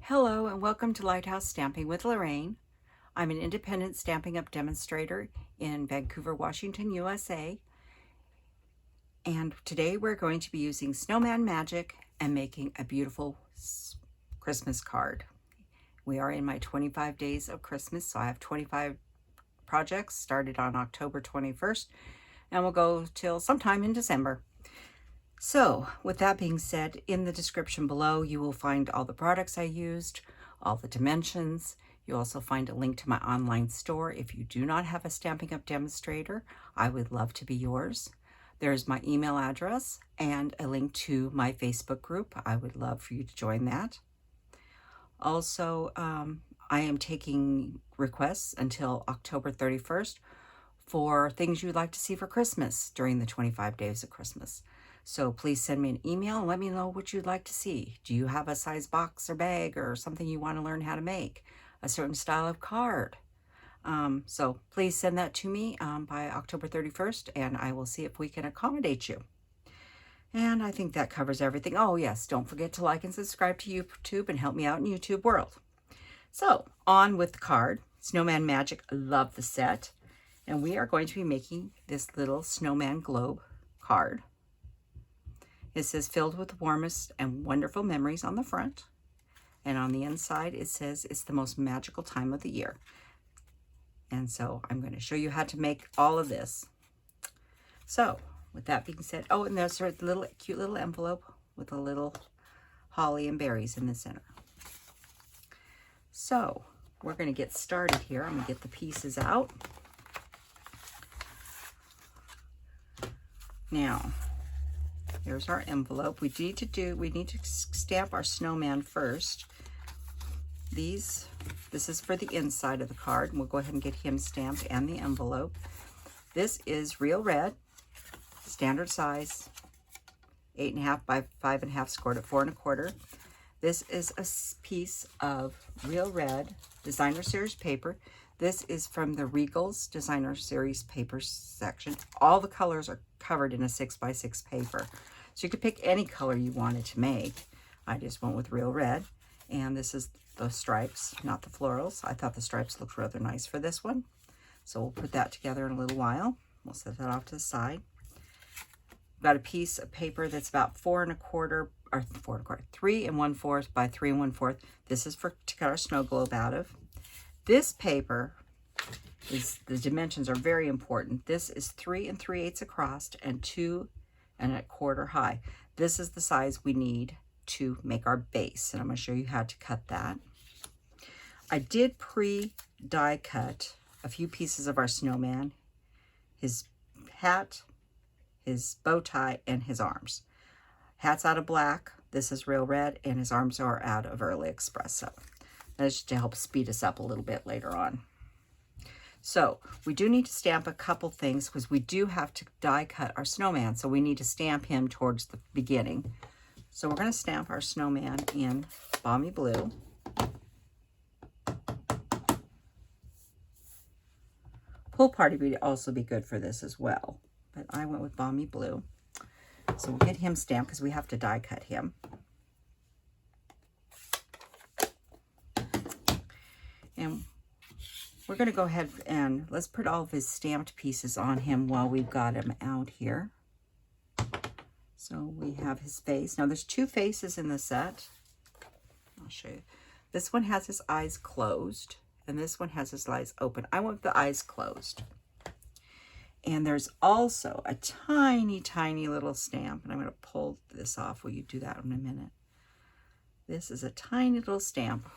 Hello and welcome to Lighthouse Stamping with Lorraine. I'm an independent Stampin' Up! Demonstrator in Vancouver, Washington, USA. And today we're going to be using Snowman Magic and making a beautiful Christmas card. We are in my 25 days of Christmas, so I have 25 projects started on October 21st and we'll go till sometime in December. So with that being said, in the description below, you will find all the products I used, all the dimensions. You'll also find a link to my online store. If you do not have a Stampin' Up! Demonstrator, I would love to be yours. There's my email address and a link to my Facebook group. I would love for you to join that. Also, I am taking requests until October 31st for things you'd like to see for Christmas during the 25 days of Christmas. So please send me an email and let me know what you'd like to see. Do you have a size box or bag or something you want to learn how to make? A certain style of card? So please send that to me by October 31st and I will see if we can accommodate you. And I think that covers everything. Oh yes, don't forget to like and subscribe to YouTube and help me out in YouTube world. So on with the card. Snowman Magic, love the set. And we are going to be making this little snowman globe card. It says filled with warmest and wonderful memories on the front. And on the inside, it says it's the most magical time of the year. And so I'm going to show you how to make all of this. So with that being said, oh, and there's a little cute little envelope with a little holly and berries in the center. So we're going to get started here. I'm going to get the pieces out. Now, here's our envelope. We need to stamp our snowman first. This is for the inside of the card, and we'll go ahead and get him stamped and the envelope. This is real red, standard size, 8.5 by 5.5, scored at 4 1/4. This is a piece of real red designer series paper. This is from the Regals designer series paper section. All the colors are covered in a 6x6 paper. So you could pick any color you wanted to make. I just went with real red. And this is the stripes, not the florals. I thought the stripes looked rather nice for this one. So we'll put that together in a little while. We'll set that off to the side. We've got a piece of paper that's about 3 1/4 by 3 1/4. This is to cut our snow globe out of. This paper the dimensions are very important. This is 3 3/8 across and 2 1/4 high. This is the size we need to make our base, and I'm going to show you how to cut that. I did die cut a few pieces of our snowman, his hat, his bow tie, and his arms. Hat's out of black, this is real red, and his arms are out of Early Expresso. That's to help speed us up a little bit later on. So we do need to stamp a couple things because we do have to die cut our snowman. So we need to stamp him towards the beginning. So we're going to stamp our snowman in Balmy Blue. Pull Party would also be good for this as well, but I went with Balmy Blue. So we'll get him stamped because we have to die cut him. And we're going to go ahead and let's put all of his stamped pieces on him while we've got him out here. So we have his face. Now there's 2 faces in the set. I'll show you. This one has his eyes closed and this one has his eyes open. I want the eyes closed. And there's also a tiny, tiny little stamp. And I'm going to pull this off. Will you do that in a minute? This is a tiny little stamp.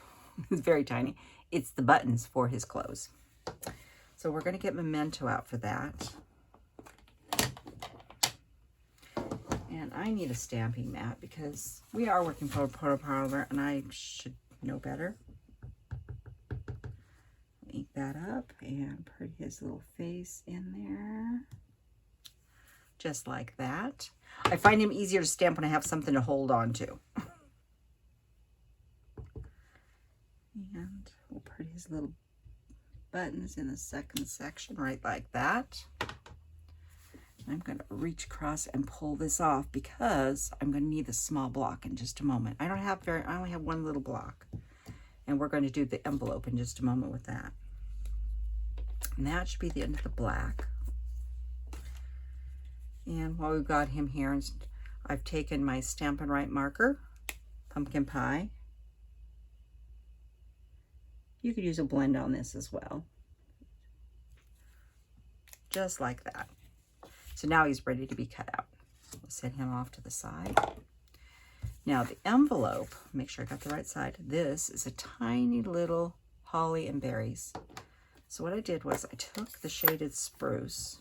It's very tiny. It's the buttons for his clothes. So we're going to get Memento out for that. And I need a stamping mat because we are working for a photo parlor and I should know better. Ink that up and put his little face in there. Just like that. I find him easier to stamp when I have something to hold on to. And we'll put his little buttons in the second section right like that. I'm going to reach across and pull this off because I'm going to need a small block in just a moment. I only have one little block. And we're going to do the envelope in just a moment with that. And that should be the end of the black. And while we've got him here, I've taken my Stampin' Right marker, Pumpkin Pie. You could use a blend on this as well. Just like that. So now he's ready to be cut out. We'll set him off to the side. Now the envelope, make sure I got the right side. This is a tiny little holly and berries. So what I did was I took the shaded spruce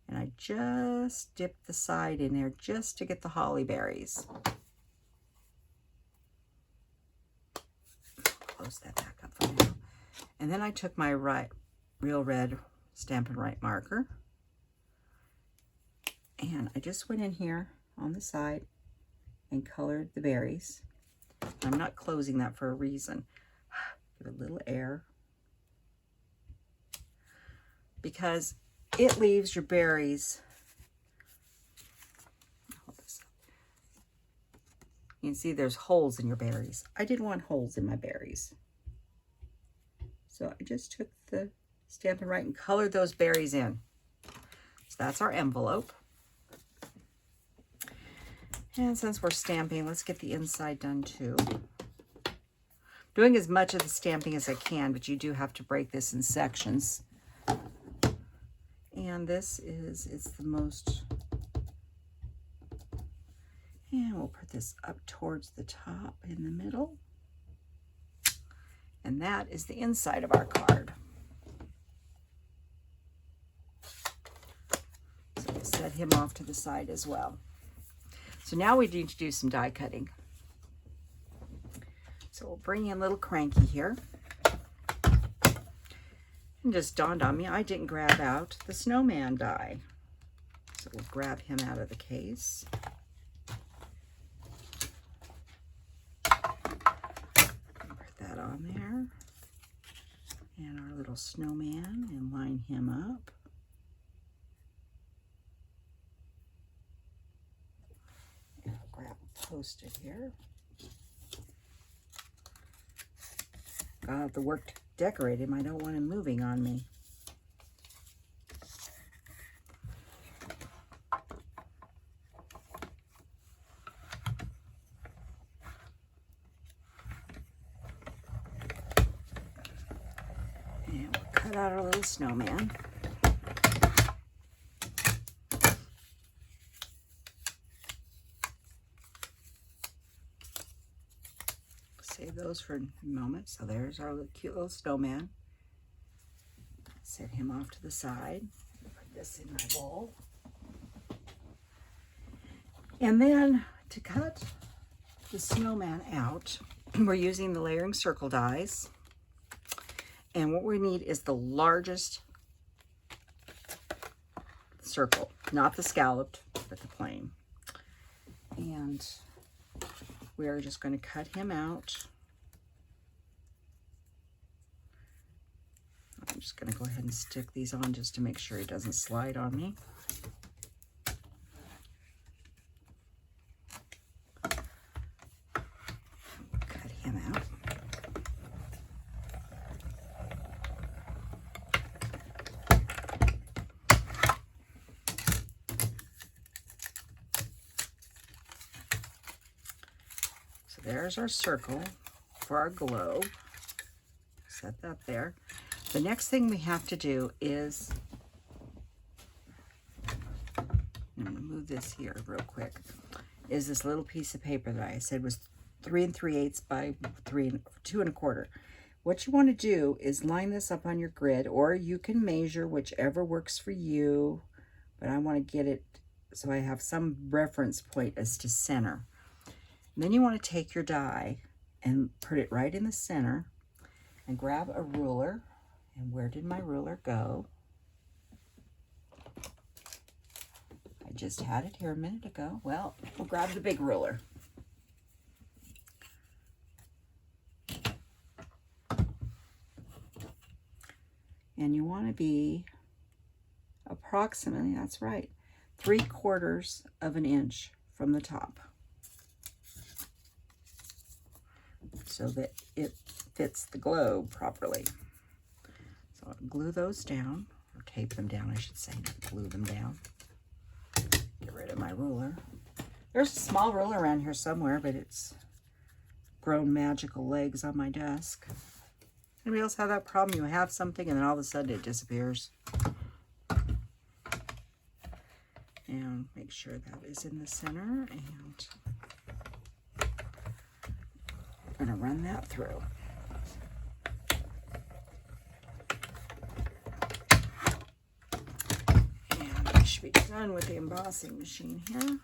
and I just dipped the side in there just to get the holly berries. Close that back up for now. And then I took my real red Stampin' Right marker and I just went in here on the side and colored the berries. I'm not closing that for a reason. Give it a little air, because it leaves your berries. Hold this up. You can see there's holes in your berries. I didn't want holes in my berries. So I just took the Stampin' Right and colored those berries in. So that's our envelope. And since we're stamping, let's get the inside done too. Doing as much of the stamping as I can, but you do have to break this in sections. And this is, it's the most, and we'll put this up towards the top in the middle. And that is the inside of our card. So we'll set him off to the side as well. So now we need to do some die cutting. So we'll bring in little Cranky here. And just dawned on me, I didn't grab out the Snowman die. So we'll grab him out of the case. Put that on there. And our little snowman, and line him up. And I'll grab a Post-it here. The work to decorate him. I don't want him moving on me. And we'll cut out our little snowman. Save those for a moment. So there's our cute little snowman. Set him off to the side. Put this in my bowl. And then to cut the snowman out, we're using the layering circle dies. And what we need is the largest circle, not the scalloped, but the plain. And we're just going to cut him out. I'm just going to go ahead and stick these on just to make sure he doesn't slide on me. Cut him out. There's our circle for our globe. Set that there. The next thing we have to do is, I'm going to move this here real quick, is this little piece of paper that I said was 3 3/8 by 2 1/4. What you want to do is line this up on your grid, or you can measure whichever works for you, but I want to get it so I have some reference point as to center. And then you want to take your die and put it right in the center and grab a ruler. And where did my ruler go? I just had it here a minute ago. Well, we'll grab the big ruler. And you want to be approximately, that's right, 3/4 of an inch from the top. so that it fits the globe properly. So I'll glue those down, or tape them down, I should say, not glue them down. Get rid of my ruler. There's a small ruler around here somewhere, but it's grown magical legs on my desk. Anybody else have that problem? You have something and then all of a sudden it disappears. And make sure that is in the center, and I'm going to run that through. And I should be done with the embossing machine here.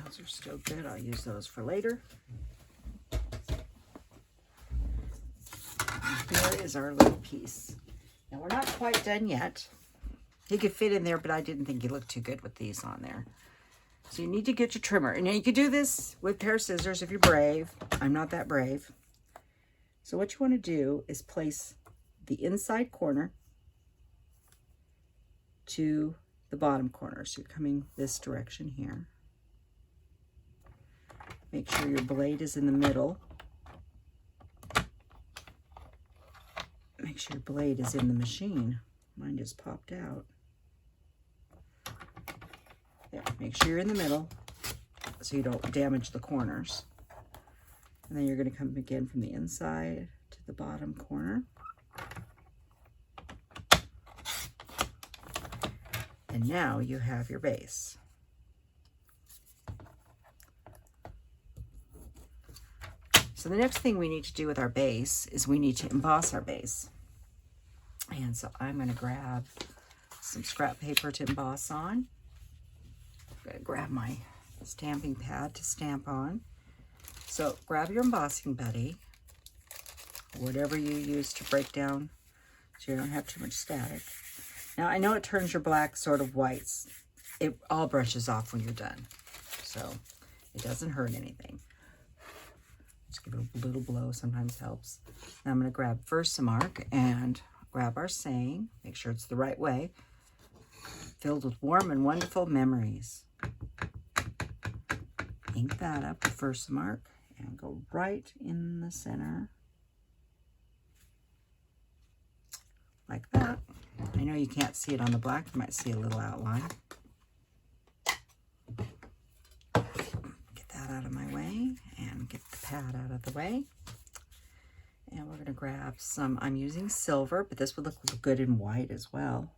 Those are still good. I'll use those for later. Here is our little piece. Now we're not quite done yet. He could fit in there, but I didn't think he looked too good with these on there. So you need to get your trimmer. And you can do this with a pair of scissors if you're brave. I'm not that brave. So what you want to do is place the inside corner to the bottom corner. So you're coming this direction here. Make sure your blade is in the middle. Make sure your blade is in the machine. Mine just popped out. Yeah, make sure you're in the middle so you don't damage the corners. And then you're going to come again from the inside to the bottom corner. And now you have your base. So the next thing we need to do with our base is we need to emboss our base. And so I'm going to grab some scrap paper to emboss on. I'm going to grab my stamping pad to stamp on. So grab your embossing buddy, whatever you use to break down so you don't have too much static. Now I know it turns your black sort of whites. It all brushes off when you're done, so it doesn't hurt anything. Just give it a little blow, sometimes helps. Now I'm going to grab Versamark and grab our saying, make sure it's the right way. Filled with warm and wonderful memories. Ink that up with Versamark and go right in the center. Like that. I know you can't see it on the black, you might see a little outline. Get that out of my way and get the pad out of the way. And we're going to grab some, I'm using silver, but this would look good in white as well.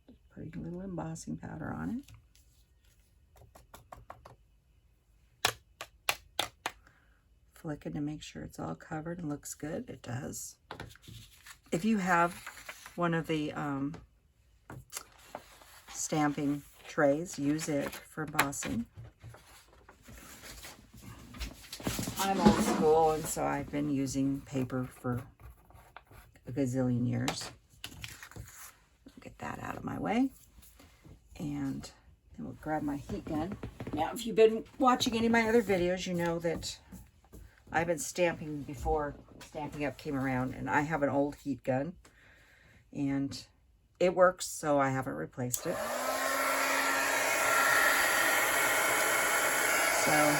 Just putting a little embossing powder on it. Flicking to make sure it's all covered and looks good. It does. If you have one of the stamping trays, use it for embossing. I'm old school, and so I've been using paper for a gazillion years. Get that out of my way. And then we'll grab my heat gun. Now, if you've been watching any of my other videos, you know that I've been stamping before Stampin' Up came around, and I have an old heat gun. And it works, so I haven't replaced it. So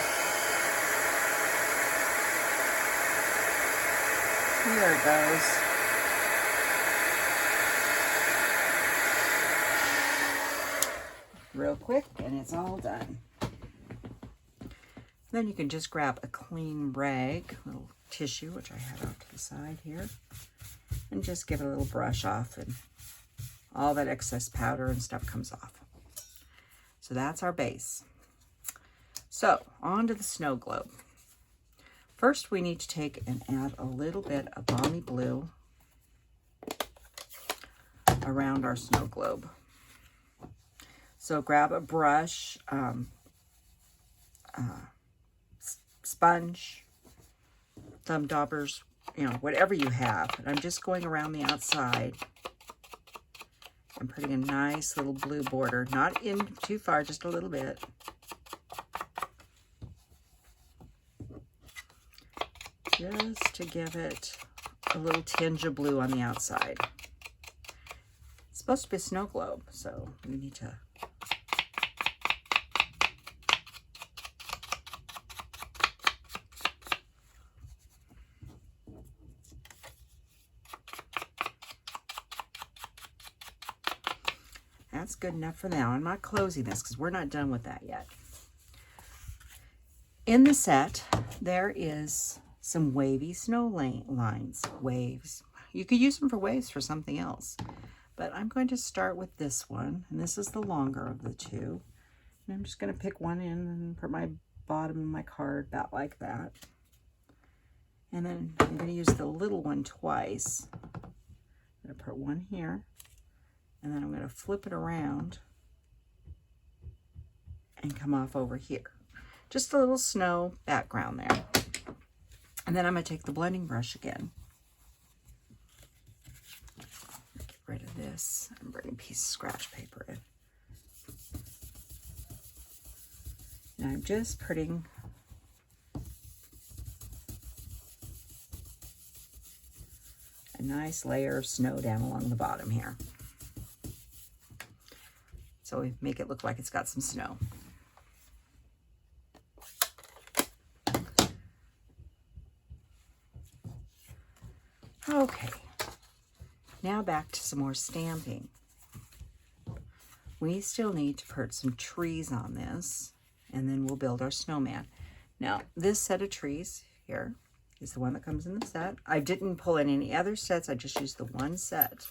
here it goes. Real quick, and it's all done. Then you can just grab a clean rag, a little tissue, which I have out to the side here, and just give it a little brush off, and all that excess powder and stuff comes off. So that's our base. So on to the snow globe. First, we need to take and add a little bit of Balmy Blue around our snow globe. So grab a brush, sponge, thumb daubers, you know, whatever you have. And I'm just going around the outside and putting a nice little blue border, not in too far, just a little bit. Just to give it a little tinge of blue on the outside. It's supposed to be a snow globe, so we need to that's good enough for now. I'm not closing this because we're not done with that yet. In the set, there is some wavy snow lines. Waves. You could use them for waves for something else. But I'm going to start with this one. And this is the longer of the two. And I'm just going to pick one in and put my bottom of my card about like that. And then I'm going to use the little one twice. I'm going to put one here. And then I'm going to flip it around and come off over here. Just a little snow background there. And then I'm going to take the blending brush again. Get rid of this and bring a piece of scratch paper in. And I'm just putting a nice layer of snow down along the bottom here. So we make it look like it's got some snow. Okay, now back to some more stamping. We still need to put some trees on this, and then we'll build our snowman. Now, this set of trees here is the one that comes in the set. I didn't pull in any other sets, I just used the one set.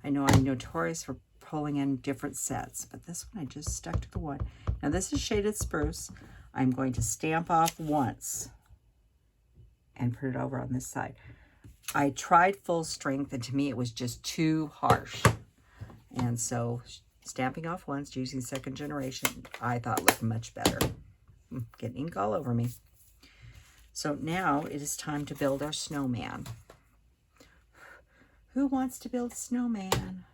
I know I'm notorious for pulling in different sets, but this one I just stuck to the one. Now this is shaded spruce. I'm going to stamp off once and put it over on this side. I tried full strength and to me it was just too harsh. And so stamping off once using second generation, I thought looked much better. Getting ink all over me. So now it is time to build our snowman. Who wants to build a snowman?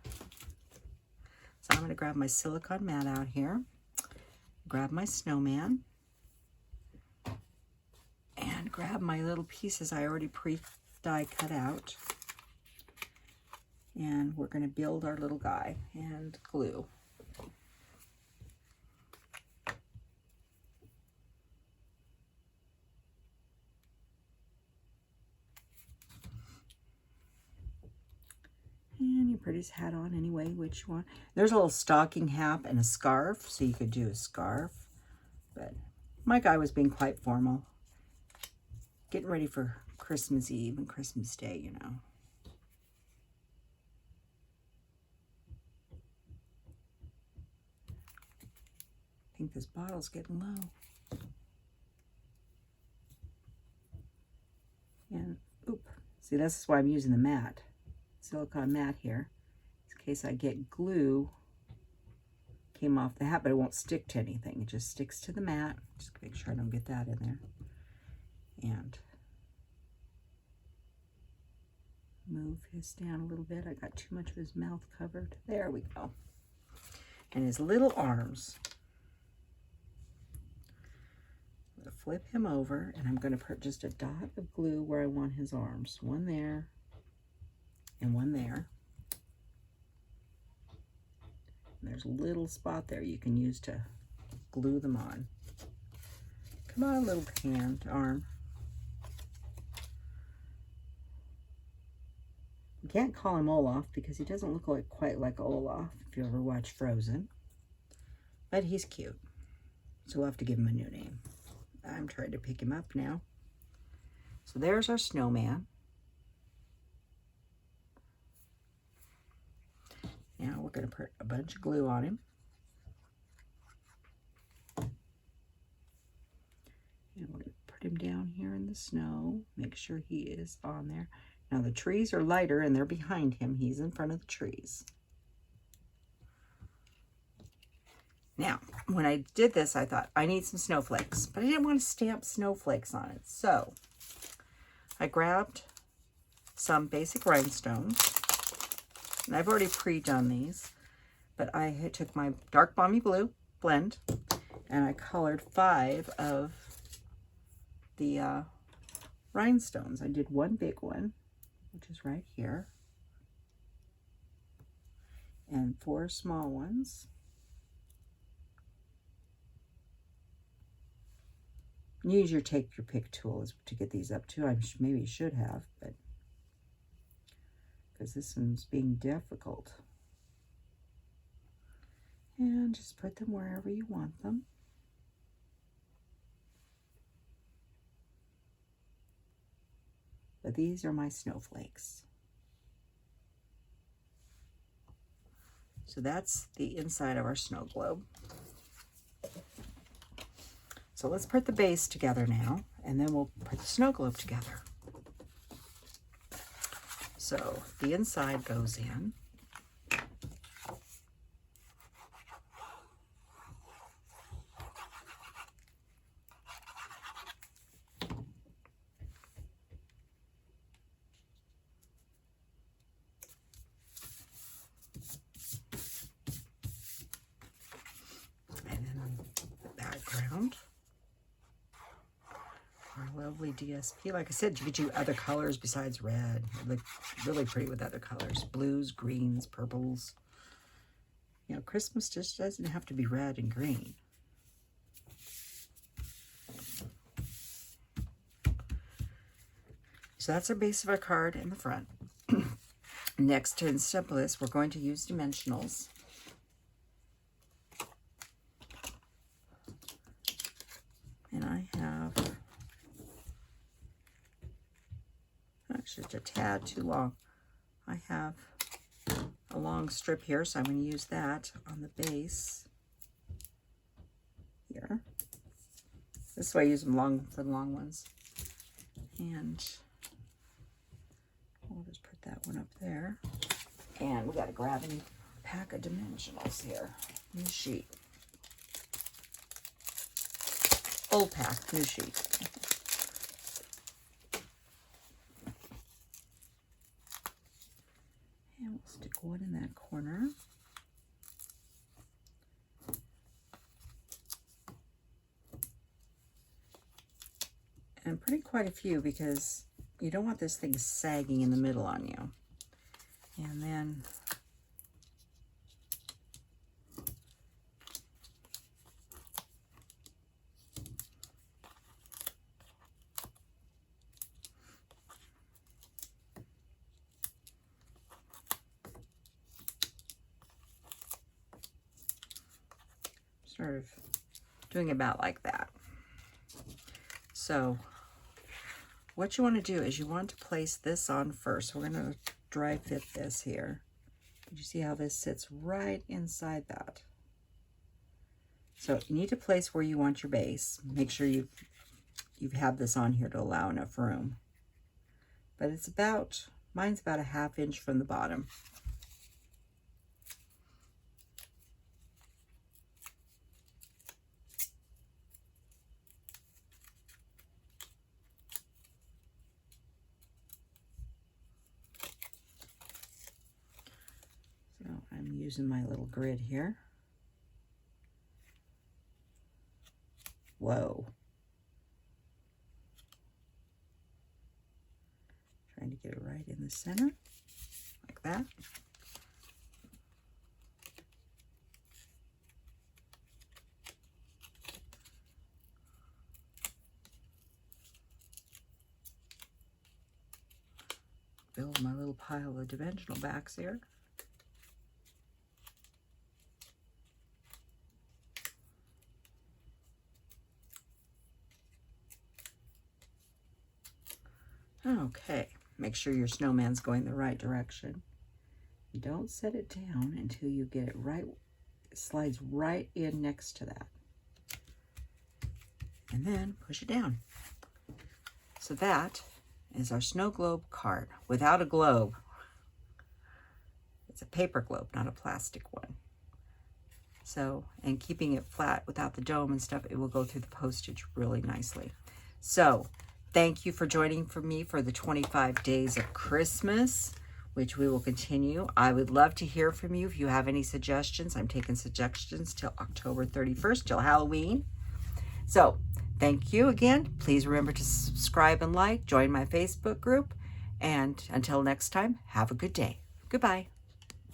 So I'm going to grab my silicone mat out here, grab my snowman, and grab my little pieces I already pre-die cut out. And we're going to build our little guy and glue. And you put his hat on anyway, which you want. There's a little stocking hat and a scarf, so you could do a scarf. But my guy was being quite formal. Getting ready for Christmas Eve and Christmas Day, you know. I think this bottle's getting low. And, oop. See, this is why I'm using the mat. Silicone mat here, in case I get glue came off the hat, but it won't stick to anything. It just sticks to the mat. Just make sure I don't get that in there. And move his down a little bit. I got too much of his mouth covered. There we go. And his little arms. I'm going to flip him over, and I'm going to put just a dot of glue where I want his arms. One there. And one there. And there's a little spot there you can use to glue them on. Come on, little hand, arm. You can't call him Olaf because he doesn't look quite like Olaf if you ever watch Frozen. But he's cute. So we'll have to give him a new name. I'm trying to pick him up now. So there's our snowman. Now we're going to put a bunch of glue on him. And we're going to put him down here in the snow. Make sure he is on there. Now the trees are lighter and they're behind him. He's in front of the trees. Now, when I did this, I thought I need some snowflakes, but I didn't want to stamp snowflakes on it. So I grabbed some basic rhinestones. And I've already pre-done these, but I took my dark Balmy Blue blend and I colored 5 of the rhinestones. I did one big one which is right here, and 4 small ones. Use your take your pick tool to get these up too. Maybe should have, but because this one's being difficult. And just put them wherever you want them. But these are my snowflakes. So that's the inside of our snow globe. So let's put the base together now, and then we'll put the snow globe together. So the inside goes in. Our lovely DSP. Like I said, you could do other colors besides red. It look really pretty with other colors. Blues, greens, purples. You know, Christmas just doesn't have to be red and green. So that's our base of our card in the front. Next, to assemble this, we're going to use dimensionals. And I have, actually just a tad too long. I have a long strip here, so I'm going to use that on the base here. This way I use them long for the long ones. And we'll just put that one up there. And we got to grab a pack of dimensionals here. New sheet. Old pack, new sheet. And we'll stick one in that corner. And putting quite a few because you don't want this thing sagging in the middle on you. And then sort of doing about like that. So what you want to do is you want to place this on first. We're going to dry fit this here. You see how this sits right inside that. So you need to place where you want your base. Make sure you've had this on here to allow enough room. But it's about, mine's about a ½ inch from the bottom. I'm using my little grid here. Whoa. Trying to get it right in the center, like that. Build my little pile of dimensional backs here. Okay, make sure your snowman's going the right direction. Don't set it down until you get it right. It slides right in next to that. And then push it down. So that is our snow globe card without a globe. It's a paper globe, not a plastic one. So, and keeping it flat without the dome and stuff, it will go through the postage really nicely. So, thank you for joining me for the 25 days of Christmas, which we will continue. I would love to hear from you if you have any suggestions. I'm taking suggestions till October 31st, till Halloween. So thank you again. Please remember to subscribe and like, join my Facebook group, And until next time, have a good day. Goodbye.